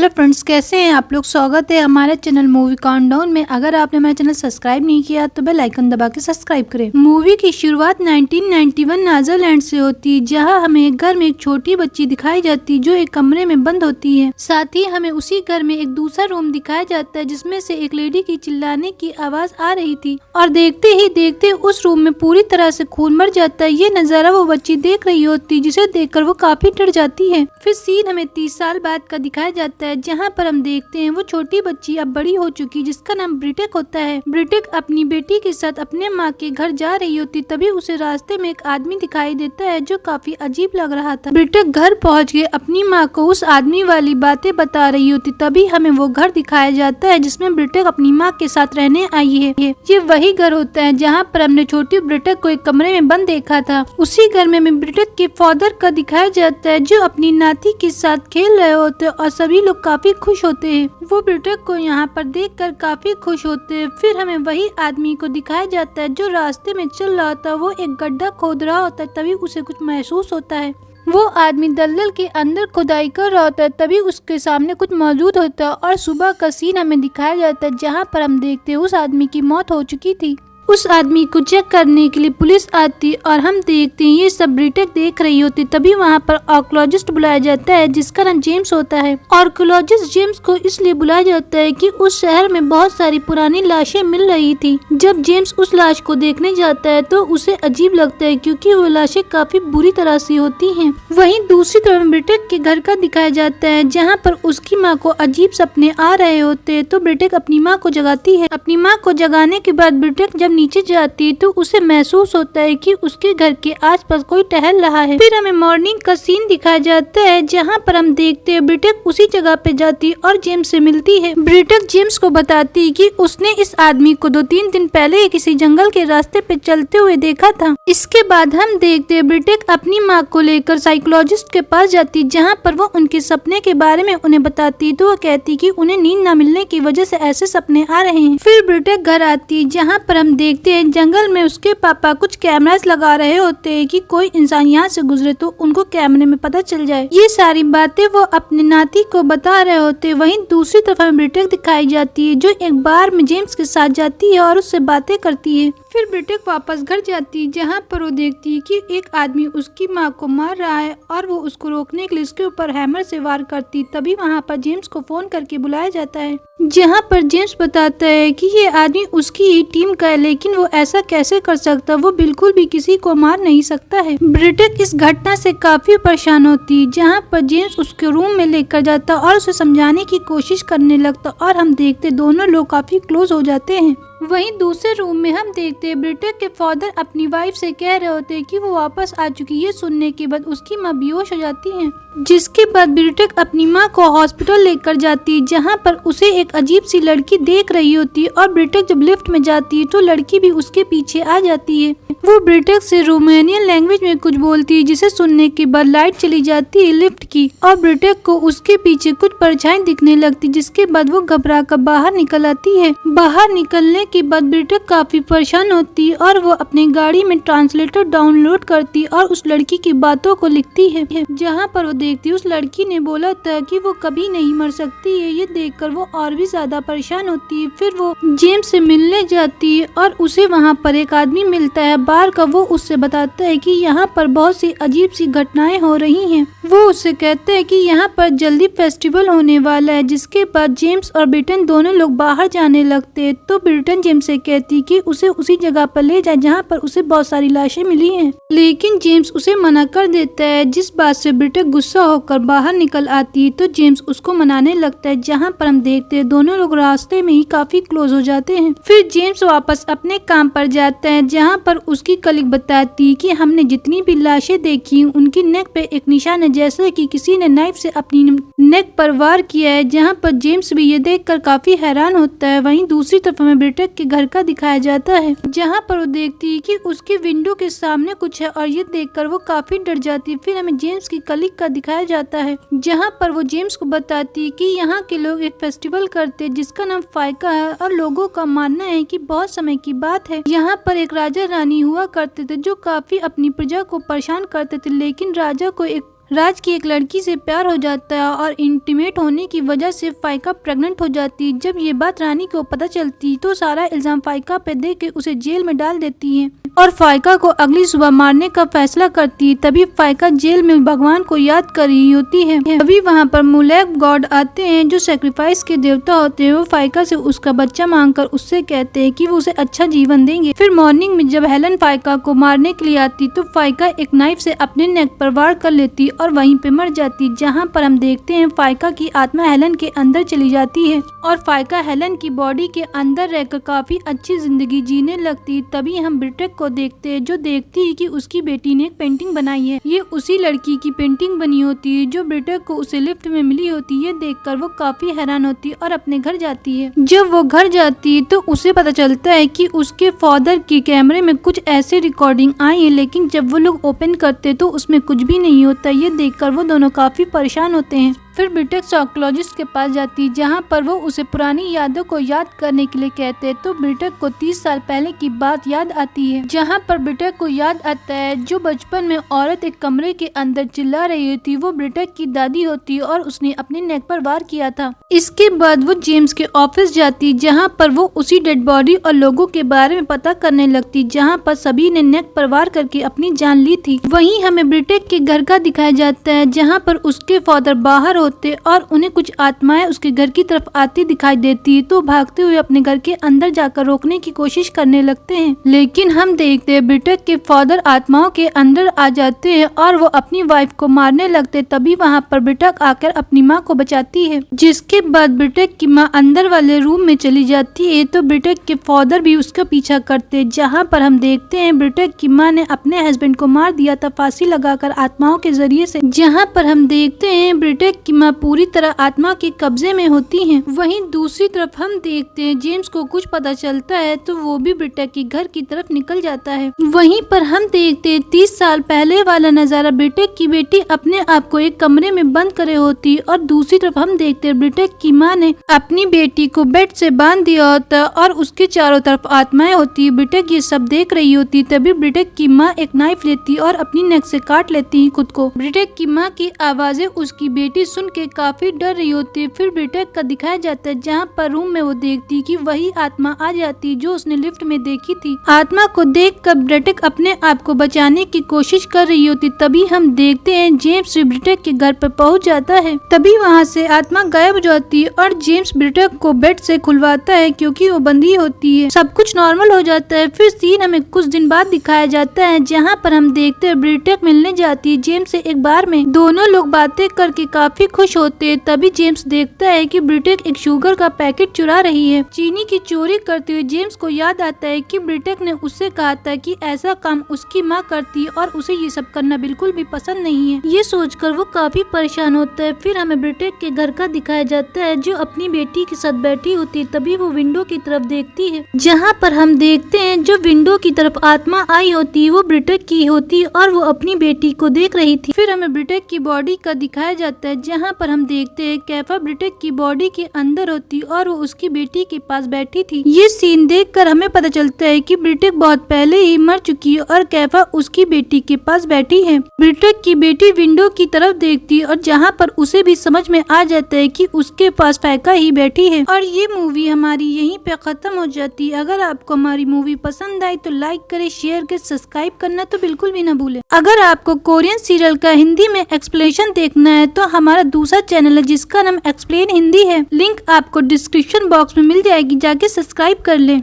Hello friends, कैसे हैं आप लोग। स्वागत है हमारे चैनल मूवी काउंटडाउन में। अगर आपने हमारा चैनल सब्सक्राइब नहीं किया तो बेल आइकन दबा के सब्सक्राइब करें। मूवी की शुरुआत 1991 नीदरलैंड से होती है, जहां हमें एक घर में एक छोटी बच्ची दिखाई जाती है जो एक कमरे में बंद होती है। साथ ही हमें उसी घर में एक दूसरा रूम दिखाया जाता है जिसमें से एक लेडी की चिल्लाने की आवाज आ रही थी और देखते ही देखते उस रूम में पूरी तरह से खून मर जाता है। ये नजारा वो बच्ची देख रही होती, जिसे देखकर वो काफी डर जाती है। फिर सीन हमें 30 साल बाद का दिखाया जाता है, जहाँ पर हम देखते हैं वो छोटी बच्ची अब बड़ी हो चुकी, जिसका नाम ब्रिटेक होता है। ब्रिटेक अपनी बेटी के साथ अपने माँ के घर जा रही होती, तभी उसे रास्ते में एक आदमी दिखाई देता है जो काफी अजीब लग रहा था। ब्रिटेक घर पहुँच के अपनी माँ को उस आदमी वाली बातें बता रही होती, तभी हमें वो घर दिखाया जाता है जिसमें ब्रिटेक अपनी माँ के साथ रहने आई है। ये वही घर होता है जहाँ पर हमने छोटी ब्रिटेक को एक कमरे में बंद देखा था। उसी घर में हमें ब्रिटेक के फादर का दिखाया जाता है जो अपनी नाती के साथ खेल रहे होते और सभी लोग काफी खुश होते हैं। वो ब्रिटेक को यहाँ पर देखकर काफी खुश होते हैं। फिर हमें वही आदमी को दिखाया जाता है जो रास्ते में चल रहा था। वो एक गड्ढा खोद रहा होता है, तभी उसे कुछ महसूस होता है। वो आदमी दलदल के अंदर खुदाई कर रहा होता है, तभी उसके सामने कुछ मौजूद होता है और सुबह का सीन हमें दिखाया जाता है जहाँ पर हम देखते हैं उस आदमी की मौत हो चुकी थी। उस आदमी को चेक करने के लिए पुलिस आती और हम देखते हैं ये सब ब्रिटेक देख रही होती, तभी वहाँ पर आर्कियोलॉजिस्ट बुलाया जाता है जिसका नाम जेम्स होता है। आर्कियोलॉजिस्ट जेम्स को इसलिए बुलाया जाता है कि उस शहर में बहुत सारी पुरानी लाशें मिल रही थी। जब जेम्स उस लाश को देखने जाता है तो उसे अजीब लगता है क्योंकि वो लाशें काफी बुरी तरह से होती हैं। वहीं दूसरी तरफ ब्रिटेक के घर का दिखाया जाता है जहाँ पर उसकी माँ को अजीब सपने आ रहे होते हैं, तो ब्रिटेक अपनी माँ को जगाती है। अपनी माँ को जगाने के बाद ब्रिटेक जब नीचे जाती है तो उसे महसूस होता है कि उसके घर के आसपास कोई टहल रहा है। फिर हमें मॉर्निंग का सीन दिखाया जाता है जहाँ पर हम देखते हैं ब्रिटेक उसी जगह पे जाती है और जेम्स से मिलती है। ब्रिटेक जेम्स को बताती है कि उसने इस आदमी को 2-3 दिन पहले किसी जंगल के रास्ते पे चलते हुए देखा था। इसके बाद हम देखते हैं ब्रिटेक अपनी माँ को लेकर साइकोलॉजिस्ट के पास जाती, जहाँ पर वो उनके सपने के बारे में उन्हें बताती, तो वो कहती कि उन्हें नींद न मिलने की वजह से ऐसे सपने आ रहे हैं। फिर ब्रिटेक घर आती, जहाँ पर हम देखते हैं जंगल में उसके पापा कुछ कैमरास लगा रहे होते हैं कि कोई इंसान यहाँ से गुजरे तो उनको कैमरे में पता चल जाए। ये सारी बातें वो अपने नाती को बता रहे होते हैं। वहीं दूसरी तरफ हमें ब्रिटेक दिखाई जाती है जो एक बार में जेम्स के साथ जाती है और उससे बातें करती है। फिर ब्रिटेक वापस घर जाती है जहाँ पर वो देखती है कि एक आदमी उसकी माँ को मार रहा है और वो उसको रोकने के लिए उसके ऊपर हैमर से वार करती। तभी वहाँ पर जेम्स को फोन करके बुलाया जाता है, जहाँ पर जेम्स बताता है कि ये आदमी उसकी ही टीम का है, लेकिन वो ऐसा कैसे कर सकता, वो बिल्कुल भी किसी को मार नहीं सकता है। ब्रिटेक इस घटना से काफी परेशान होती, जहाँ पर जेम्स उसके रूम में लेकर जाता और उसे समझाने की कोशिश करने लगता और हम देखते दोनों लोग काफी क्लोज हो जाते हैं। वहीं दूसरे रूम में हम देखते हैं ब्रिटेक के फादर अपनी वाइफ से कह रहे होते हैं कि वो वापस आ चुकी है। ये सुनने के बाद उसकी माँ बेहोश हो जाती है, जिसके बाद ब्रिटेक अपनी माँ को हॉस्पिटल लेकर जाती है जहाँ पर उसे एक अजीब सी लड़की देख रही होती है और ब्रिटेक जब लिफ्ट में जाती है तो लड़की भी उसके पीछे आ जाती है। वो ब्रिटेक से रोमानियन लैंग्वेज में कुछ बोलती है, जिसे सुनने के बाद लाइट चली जाती है लिफ्ट की और ब्रिटेक को उसके पीछे कुछ परछाई दिखने लगती, जिसके बाद वो घबरा कर बाहर निकल आती है। बाहर निकलने के बाद ब्रिटेक काफी परेशान होती है और वो अपनी गाड़ी में ट्रांसलेटर डाउनलोड करती और उस लड़की की बातों को लिखती है, जहाँ पर वो देखती उस लड़की ने बोला था कि वो कभी नहीं मर सकती है। ये देखकर वो और भी ज्यादा परेशान होती है। फिर वो जेम्स से मिलने जाती है और उसे वहाँ पर एक आदमी मिलता है बाहर का। वो उससे बताता है कि यहाँ पर बहुत सी अजीब सी घटनाएं हो रही हैं। वो उससे कहते हैं कि यहाँ पर जल्दी फेस्टिवल होने वाला है। जिसके बाद जेम्स और ब्रिटेन दोनों लोग बाहर जाने लगते हैं, तो ब्रिटेन जेम्स से कहती कि उसे उसी जगह पर ले जाए जहाँ पर उसे बहुत सारी लाशें मिली हैं, लेकिन जेम्स उसे मना कर देता है, जिस बात से ब्रिटेन गुस्सा होकर बाहर निकल आती है। तो जेम्स उसको मनाने लगता है, जहाँ पर हम देखते हैं दोनों लोग रास्ते में ही काफी क्लोज हो जाते हैं। फिर जेम्स वापस अपने काम पर जाता है, जहाँ पर उसकी कलीग बताती कि हमने जितनी भी लाशें देखी उनकी नेक पे एक निशान है, जैसे कि किसी ने नाइफ से अपनी नेक पर वार किया है। जहाँ पर जेम्स भी ये देखकर काफी हैरान होता है। वहीं दूसरी तरफ हमें ब्रिटेक के घर का दिखाया जाता है, जहाँ पर वो देखती है कि उसकी विंडो के सामने कुछ है और ये देखकर वो काफी डर जाती है। फिर हमें जेम्स की कलीग का दिखाया जाता है, जहाँ पर वो जेम्स को बताती है कि यहाँ के लोग एक फेस्टिवल करते हैं जिसका नाम फाइका है और लोगों का मानना है कि बहुत समय की बात है। यहाँ पर एक राजा रानी हुआ करते थे जो काफी अपनी प्रजा को परेशान करते थे, लेकिन राजा को एक राज की एक लड़की से प्यार हो जाता है और इंटीमेट होने की वजह से फाइका प्रेग्नेंट हो जाती। जब ये बात रानी को पता चलती तो सारा इल्जाम फाइका पे दे के उसे जेल में डाल देती है और फाइका को अगली सुबह मारने का फैसला करती। तभी फाइका जेल में भगवान को याद कर रही होती है। तभी वहाँ पर मुलेक गॉड आते हैं जो सेक्रीफाइस के देवता होते हैं। वो फाइका से उसका बच्चा मांगकर उससे कहते हैं कि वो उसे अच्छा जीवन देंगे। फिर मॉर्निंग में जब हेलन फाइका को मारने के लिए आती तो फाइका एक नाइफ से अपने नेक पर वार कर लेती और वहीं पे मर जाती। जहाँ पर हम देखते हैं फाइका की आत्मा हेलन के अंदर चली जाती है और फाइका हेलन की बॉडी के अंदर रहकर काफी अच्छी जिंदगी जीने लगती। तभी हम ब्रिटेक को देखते हैं जो देखती है कि उसकी बेटी ने एक पेंटिंग बनाई है। ये उसी लड़की की पेंटिंग बनी होती है जो ब्रिटेक को उसे लिफ्ट में मिली होती है। देखकर वो काफी हैरान होती और अपने घर जाती है। जब वो घर जाती है तो उसे पता चलता है कि उसके फादर के कैमरे में कुछ ऐसे रिकॉर्डिंग आई है, लेकिन जब वो लोग ओपन करते तो उसमें कुछ भी नहीं होता। ये देखकर वो दोनों काफी परेशान होते हैं। फिर ब्रिटेक साइकोलॉजिस्ट के पास जाती जहाँ पर वो उसे पुरानी यादों को याद करने के लिए कहते हैं। तो ब्रिटेक को 30 साल पहले की बात याद आती है जहाँ पर ब्रिटेक को याद आता है जो बचपन में औरत एक कमरे के अंदर चिल्ला रही होती वो ब्रिटेक की दादी होती और उसने अपने नेक पर वार किया था। इसके बाद वो जेम्स के ऑफिस जाती जहाँ पर वो उसी डेड बॉडी और लोगों के बारे में पता करने लगती जहाँ पर सभी ने नेक पर वार करके अपनी जान ली थी। वहीं हमें ब्रिटेक के घर का दिखाया जाता है जहाँ पर उसके फादर बाहर होते और उन्हें कुछ आत्माएं उसके घर की तरफ आती दिखाई देती तो भागते हुए अपने घर के अंदर जाकर रोकने की कोशिश करने लगते हैं। लेकिन हम देखते हैं ब्रिटेक के फादर आत्माओं के अंदर आ जाते हैं और वो अपनी वाइफ को मारने लगते। तभी वहाँ पर ब्रिटेक आकर अपनी माँ को बचाती है। जिसके बाद ब्रिटेक की माँ अंदर वाले रूम में चली जाती है तो ब्रिटेक के फादर भी उसका पीछा करते। जहाँ पर हम देखते हैं ब्रिटेक की माँ ने अपने हस्बैंड को मार दिया था फांसी लगाकर आत्माओं के जरिए से। जहाँ पर हम देखते हैं ब्रिटेक की माँ पूरी तरह आत्मा के कब्जे में होती हैं। वहीं दूसरी तरफ हम देखते हैं जेम्स को कुछ पता चलता है तो वो भी ब्रिटेक के घर की तरफ निकल जाता है। वहीं पर हम देखते हैं 30 साल पहले वाला नजारा। ब्रिटेक की बेटी अपने आप को एक कमरे में बंद करे होती और दूसरी तरफ हम देखते हैं ब्रिटेक की माँ ने अपनी बेटी को बेड से बांध दिया होता और उसके चारों तरफ आत्माएं होती। ब्रिटेक ये सब देख रही होती। तभी ब्रिटेक की माँ एक नाइफ लेती और अपनी नेक से काट लेती खुद को। ब्रिटेक की माँ की आवाजें उसकी बेटी सुन के काफी डर रही होती। फिर ब्रिटेक का दिखाया जाता है जहाँ पर रूम में वो देखती कि वही आत्मा आ जाती जो उसने लिफ्ट में देखी थी। आत्मा को देखकर ब्रिटेक अपने आप को बचाने की कोशिश कर रही होती। तभी हम देखते हैं जेम्स ब्रिटेक के घर पर पहुँच जाता है। तभी वहाँ से आत्मा गायब हो जाती है और जेम्स ब्रिटेक को बेड से खुलवाता है क्योंकि वो बंदी होती है। सब कुछ नॉर्मल हो जाता है। फिर सीन हमें कुछ दिन बाद दिखाया जाता है जहाँ पर हम देखते हैं ब्रिटेक मिलने जाती है जेम्स से एक बार में। दोनों लोग बातें करके काफी खुश होते। तभी जेम्स देखता है कि ब्रिटेक एक शुगर का पैकेट चुरा रही है। चीनी की चोरी करते हुए जेम्स को याद आता है कि ब्रिटेक ने उससे कहा था कि ऐसा काम उसकी माँ करती और उसे ये सब करना बिल्कुल भी पसंद नहीं है। ये सोचकर वो काफी परेशान होता है। फिर हमें ब्रिटेक के घर का दिखाया जाता है जो अपनी बेटी के साथ बैठी होती। तभी वो विंडो की तरफ देखती है जहाँ पर हम देखते हैं जो विंडो की तरफ आत्मा आई होती वो ब्रिटेक की होती और वो अपनी बेटी को देख रही थी। फिर हमें ब्रिटेक की बॉडी का दिखाया जाता है जहाँ पर हम देखते हैं कैफा ब्रिटेक की बॉडी के अंदर होती और वो उसकी बेटी के पास बैठी थी। ये सीन देखकर हमें पता चलता है कि ब्रिटेक बहुत पहले ही मर चुकी है और कैफा उसकी बेटी के पास बैठी है। ब्रिटेक की बेटी विंडो की तरफ देखती है और जहाँ पर उसे भी समझ में आ जाता है कि उसके पास फाइका ही बैठी है। और ये मूवी हमारी यहीं पे खत्म हो जाती है। अगर आपको हमारी मूवी पसंद आई तो लाइक करे, शेयर करे, सब्सक्राइब करना तो बिल्कुल भी ना भूले। अगर आपको कोरियन सीरियल का हिंदी में एक्सप्लेनेशन देखना है तो हमारा दूसरा चैनल है जिसका नाम एक्सप्लेन हिंदी है। लिंक आपको डिस्क्रिप्शन बॉक्स में मिल जाएगी, जाके सब्सक्राइब कर लें।